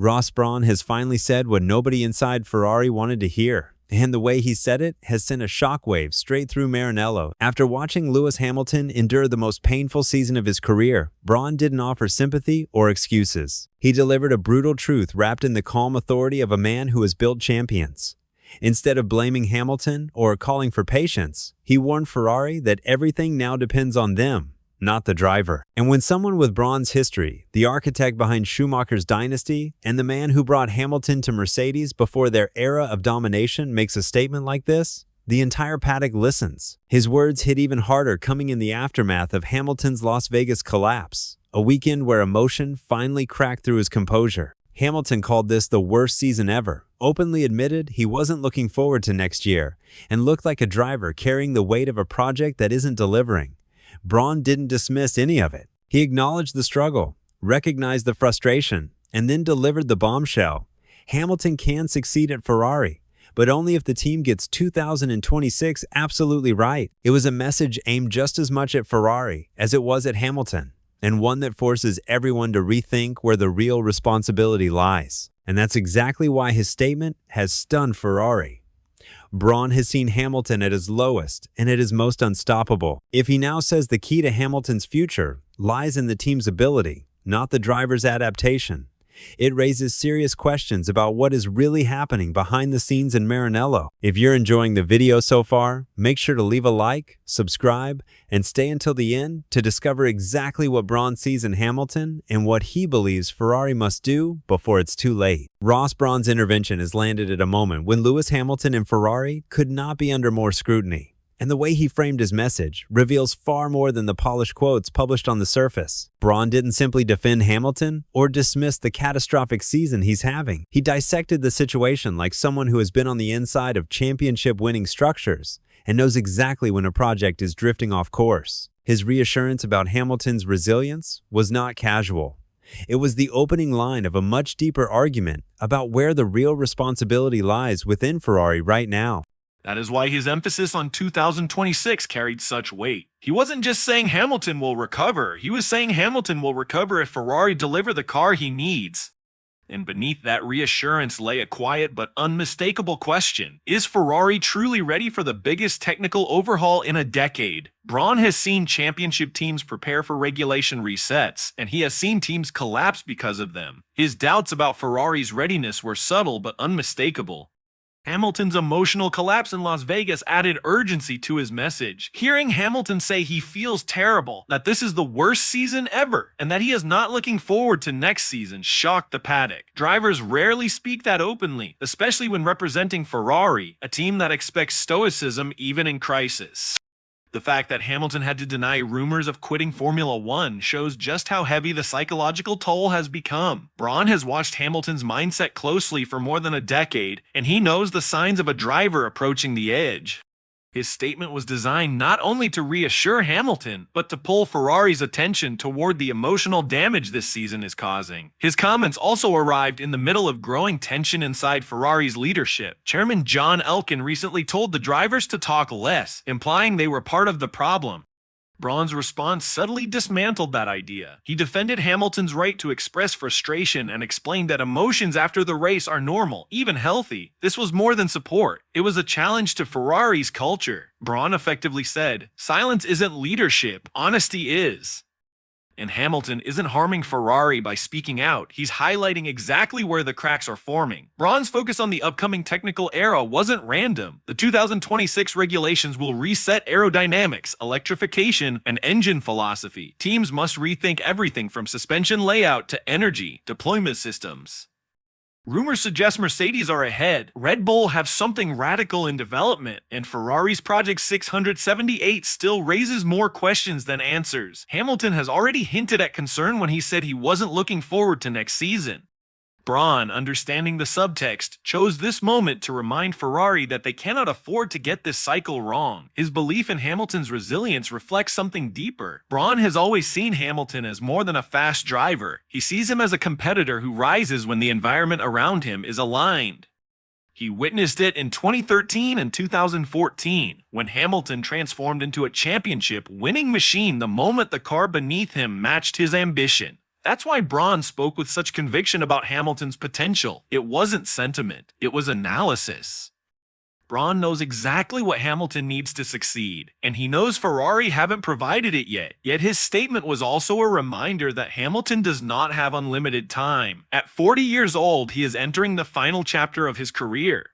Ross Brawn has finally said what nobody inside Ferrari wanted to hear. And the way he said it has sent a shockwave straight through Maranello. After watching Lewis Hamilton endure the most painful season of his career, Brawn didn't offer sympathy or excuses. He delivered a brutal truth wrapped in the calm authority of a man who has built champions. Instead of blaming Hamilton or calling for patience, he warned Ferrari that everything now depends on them, not the driver. And when someone with Brawn's history, the architect behind Schumacher's dynasty, and the man who brought Hamilton to Mercedes before their era of domination makes a statement like this, the entire paddock listens. His words hit even harder coming in the aftermath of Hamilton's Las Vegas collapse, a weekend where emotion finally cracked through his composure. Hamilton called this the worst season ever, openly admitted he wasn't looking forward to next year, and looked like a driver carrying the weight of a project that isn't delivering. Brawn didn't dismiss any of it. He acknowledged the struggle, recognized the frustration, and then delivered the bombshell. Hamilton can succeed at Ferrari, but only if the team gets 2026 absolutely right. It was a message aimed just as much at Ferrari as it was at Hamilton, and one that forces everyone to rethink where the real responsibility lies. And that's exactly why his statement has stunned Ferrari. Brawn has seen Hamilton at his lowest and at his most unstoppable. If he now says the key to Hamilton's future lies in the team's ability, not the driver's adaptation, it raises serious questions about what is really happening behind the scenes in Maranello. If you're enjoying the video so far, make sure to leave a like, subscribe, and stay until the end to discover exactly what Brawn sees in Hamilton and what he believes Ferrari must do before it's too late. Ross Brawn's intervention has landed at a moment when Lewis Hamilton and Ferrari could not be under more scrutiny. And the way he framed his message reveals far more than the polished quotes published on the surface. Brawn didn't simply defend Hamilton or dismiss the catastrophic season he's having. He dissected the situation like someone who has been on the inside of championship-winning structures and knows exactly when a project is drifting off course. His reassurance about Hamilton's resilience was not casual. It was the opening line of a much deeper argument about where the real responsibility lies within Ferrari right now. That is why his emphasis on 2026 carried such weight. He wasn't just saying Hamilton will recover, he was saying Hamilton will recover if Ferrari deliver the car he needs. And beneath that reassurance lay a quiet but unmistakable question. Is Ferrari truly ready for the biggest technical overhaul in a decade? Brawn has seen championship teams prepare for regulation resets, and he has seen teams collapse because of them. His doubts about Ferrari's readiness were subtle but unmistakable. Hamilton's emotional collapse in Las Vegas added urgency to his message. Hearing Hamilton say he feels terrible, that this is the worst season ever, and that he is not looking forward to next season shocked the paddock. Drivers rarely speak that openly, especially when representing Ferrari, a team that expects stoicism even in crisis. The fact that Hamilton had to deny rumors of quitting Formula One shows just how heavy the psychological toll has become. Brawn has watched Hamilton's mindset closely for more than a decade, and he knows the signs of a driver approaching the edge. His statement was designed not only to reassure Hamilton, but to pull Ferrari's attention toward the emotional damage this season is causing. His comments also arrived in the middle of growing tension inside Ferrari's leadership. Chairman John Elkann recently told the drivers to talk less, implying they were part of the problem. Brawn's response subtly dismantled that idea. He defended Hamilton's right to express frustration and explained that emotions after the race are normal, even healthy. This was more than support. It was a challenge to Ferrari's culture. Brawn effectively said, "Silence isn't leadership, honesty is." And Hamilton isn't harming Ferrari by speaking out. He's highlighting exactly where the cracks are forming. Brawn's focus on the upcoming technical era wasn't random. The 2026 regulations will reset aerodynamics, electrification, and engine philosophy. Teams must rethink everything from suspension layout to energy deployment systems. Rumors suggest Mercedes are ahead. Red Bull have something radical in development, and Ferrari's Project 678 still raises more questions than answers. Hamilton has already hinted at concern when he said he wasn't looking forward to next season. Brawn, understanding the subtext, chose this moment to remind Ferrari that they cannot afford to get this cycle wrong. His belief in Hamilton's resilience reflects something deeper. Brawn has always seen Hamilton as more than a fast driver. He sees him as a competitor who rises when the environment around him is aligned. He witnessed it in 2013 and 2014, when Hamilton transformed into a championship-winning machine the moment the car beneath him matched his ambition. That's why Brawn spoke with such conviction about Hamilton's potential. It wasn't sentiment, it was analysis. Brawn knows exactly what Hamilton needs to succeed, and he knows Ferrari haven't provided it yet. Yet his statement was also a reminder that Hamilton does not have unlimited time. At 40 years old, he is entering the final chapter of his career.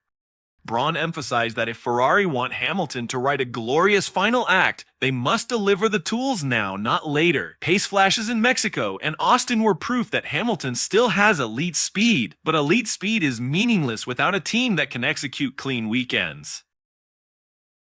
Brawn emphasized that if Ferrari want Hamilton to write a glorious final act, they must deliver the tools now, not later. Pace flashes in Mexico and Austin were proof that Hamilton still has elite speed, but elite speed is meaningless without a team that can execute clean weekends.